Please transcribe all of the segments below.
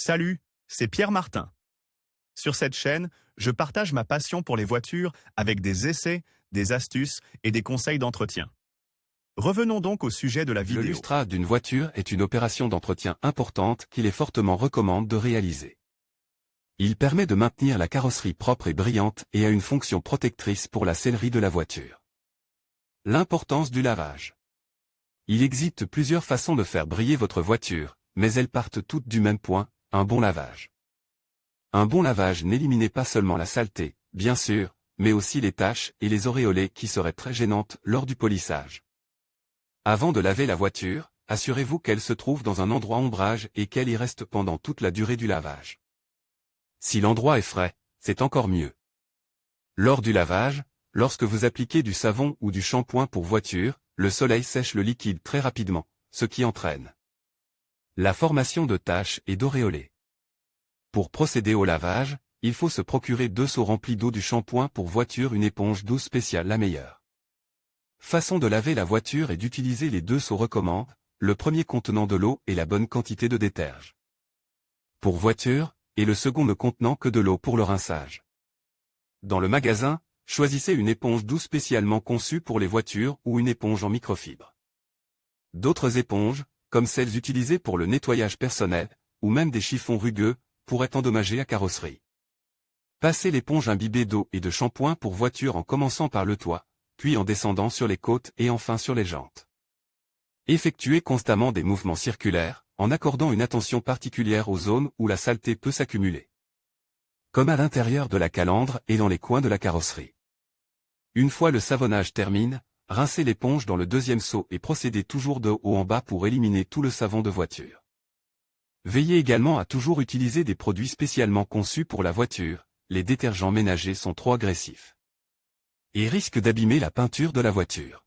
Salut, c'est Pierre Martin. Sur cette chaîne, je partage ma passion pour les voitures avec des essais, des astuces et des conseils d'entretien. Revenons donc au sujet de la Le vidéo. lustrat d'une voiture est une opération d'entretien importante qu'il est fortement recommandé de réaliser. Il permet de maintenir la carrosserie propre et brillante et a une fonction protectrice pour la sellerie de la voiture. L'importance du lavage. Il existe plusieurs façons de faire briller votre voiture, mais elles partent toutes du même point, un bon lavage. Un bon lavage n'élimine pas seulement la saleté, bien sûr, mais aussi les taches et les auréolés qui seraient très gênantes lors du polissage. Avant de laver la voiture, assurez-vous qu'elle se trouve dans un endroit ombrage et qu'elle y reste pendant toute la durée du lavage. Si l'endroit est frais, c'est encore mieux. Lors du lavage, lorsque vous appliquez du savon ou du shampoing pour voiture, le soleil sèche le liquide très rapidement, ce qui entraîne la formation de taches et d'auréolés. Pour procéder au lavage, il faut se procurer 2 seaux remplis d'eau du shampoing pour voiture, une éponge douce spéciale la meilleure. Façon de laver la voiture et d'utiliser les 2 seaux recommande, le premier contenant de l'eau et la bonne quantité de déterge pour voiture, et le second ne contenant que de l'eau pour le rinçage. Dans le magasin, choisissez une éponge douce spécialement conçue pour les voitures ou une éponge en microfibre. D'autres éponges, comme celles utilisées pour le nettoyage personnel, ou même des chiffons rugueux, pourraient endommager la carrosserie. Passez l'éponge imbibée d'eau et de shampoing pour voiture en commençant par le toit, puis en descendant sur les côtes et enfin sur les jantes. Effectuez constamment des mouvements circulaires, en accordant une attention particulière aux zones où la saleté peut s'accumuler, comme à l'intérieur de la calandre et dans les coins de la carrosserie. Une fois le savonnage termine, rincez l'éponge dans le deuxième seau et procédez toujours de haut en bas pour éliminer tout le savon de voiture. Veillez également à toujours utiliser des produits spécialement conçus pour la voiture, les détergents ménagers sont trop agressifs et risquent d'abîmer la peinture de la voiture.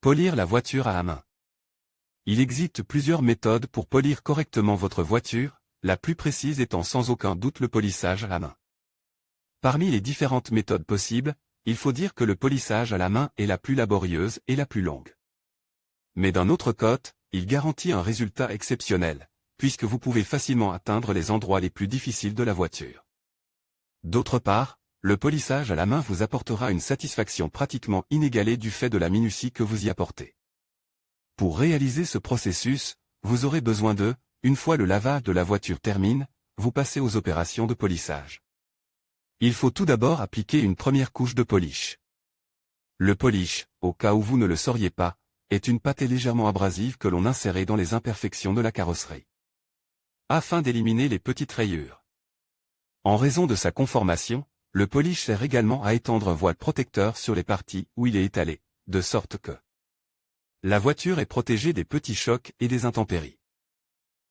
Polir la voiture à la main. Il existe plusieurs méthodes pour polir correctement votre voiture, la plus précise étant sans aucun doute le polissage à la main. Parmi les différentes méthodes possibles, il faut dire que le polissage à la main est la plus laborieuse et la plus longue. Mais d'un autre côté, il garantit un résultat exceptionnel, puisque vous pouvez facilement atteindre les endroits les plus difficiles de la voiture. D'autre part, le polissage à la main vous apportera une satisfaction pratiquement inégalée du fait de la minutie que vous y apportez. Pour réaliser ce processus, vous aurez besoin de, une fois le lavage de la voiture termine, vous passez aux opérations de polissage. Il faut tout d'abord appliquer une première couche de polish. Le polish, au cas où vous ne le sauriez pas, est une pâte légèrement abrasive que l'on insère dans les imperfections de la carrosserie, afin d'éliminer les petites rayures. En raison de sa conformation, le polish sert également à étendre un voile protecteur sur les parties où il est étalé, de sorte que la voiture est protégée des petits chocs et des intempéries.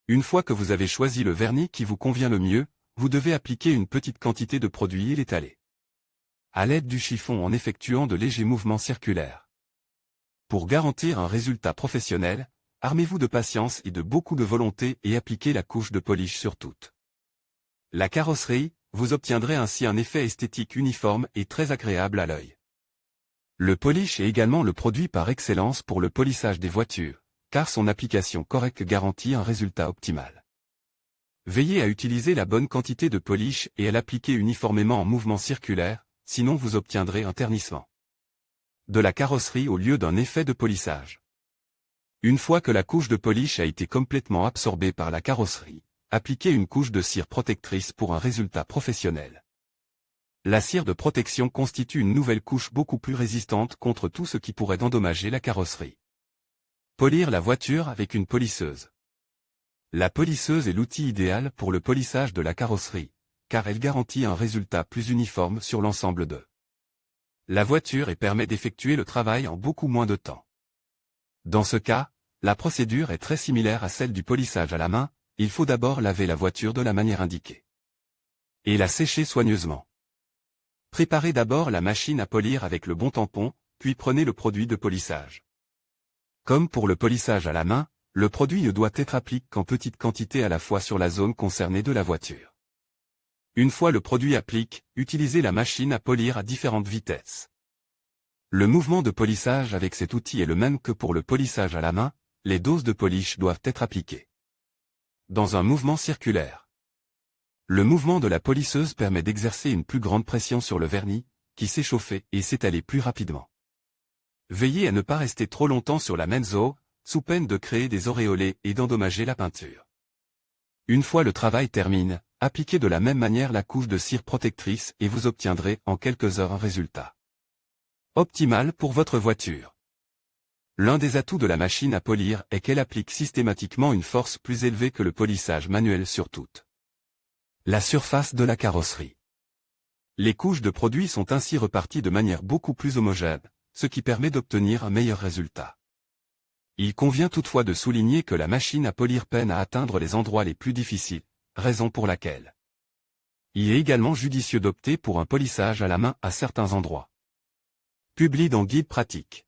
Une fois que vous avez choisi le vernis qui vous convient le mieux, vous devez appliquer une petite quantité de produit et l'étaler à l'aide du chiffon en effectuant de légers mouvements circulaires. Pour garantir un résultat professionnel, armez-vous de patience et de beaucoup de volonté et appliquez la couche de polish sur toute la carrosserie, vous obtiendrez ainsi un effet esthétique uniforme et très agréable à l'œil. Le polish est également le produit par excellence pour le polissage des voitures, car son application correcte garantit un résultat optimal. Veillez à utiliser la bonne quantité de polish et à l'appliquer uniformément en mouvement circulaire, sinon vous obtiendrez un ternissement de la carrosserie au lieu d'un effet de polissage. Une fois que la couche de polish a été complètement absorbée par la carrosserie, appliquez une couche de cire protectrice pour un résultat professionnel. La cire de protection constitue une nouvelle couche beaucoup plus résistante contre tout ce qui pourrait endommager la carrosserie. Polir la voiture avec une polisseuse. La polisseuse est l'outil idéal pour le polissage de la carrosserie, car elle garantit un résultat plus uniforme sur l'ensemble de la voiture et permet d'effectuer le travail en beaucoup moins de temps. Dans ce cas, la procédure est très similaire à celle du polissage à la main, il faut d'abord laver la voiture de la manière indiquée et la sécher soigneusement. Préparez d'abord la machine à polir avec le bon tampon, puis prenez le produit de polissage. Comme pour le polissage à la main, le produit ne doit être appliqué qu'en petite quantité à la fois sur la zone concernée de la voiture. Une fois le produit appliqué, utilisez la machine à polir à différentes vitesses. Le mouvement de polissage avec cet outil est le même que pour le polissage à la main, les doses de polish doivent être appliquées dans un mouvement circulaire. Le mouvement de la polisseuse permet d'exercer une plus grande pression sur le vernis, qui s'échauffe et s'étale plus rapidement. Veillez à ne pas rester trop longtemps sur la mezzo, sous peine de créer des auréolés et d'endommager la peinture. Une fois le travail terminé, appliquez de la même manière la couche de cire protectrice et vous obtiendrez en quelques heures un résultat optimal pour votre voiture. L'un des atouts de la machine à polir est qu'elle applique systématiquement une force plus élevée que le polissage manuel sur toute la surface de la carrosserie. Les couches de produits sont ainsi reparties de manière beaucoup plus homogène, ce qui permet d'obtenir un meilleur résultat. Il convient toutefois de souligner que la machine à polir peine à atteindre les endroits les plus difficiles, raison pour laquelle il est également judicieux d'opter pour un polissage à la main à certains endroits. Publié dans Guide pratique.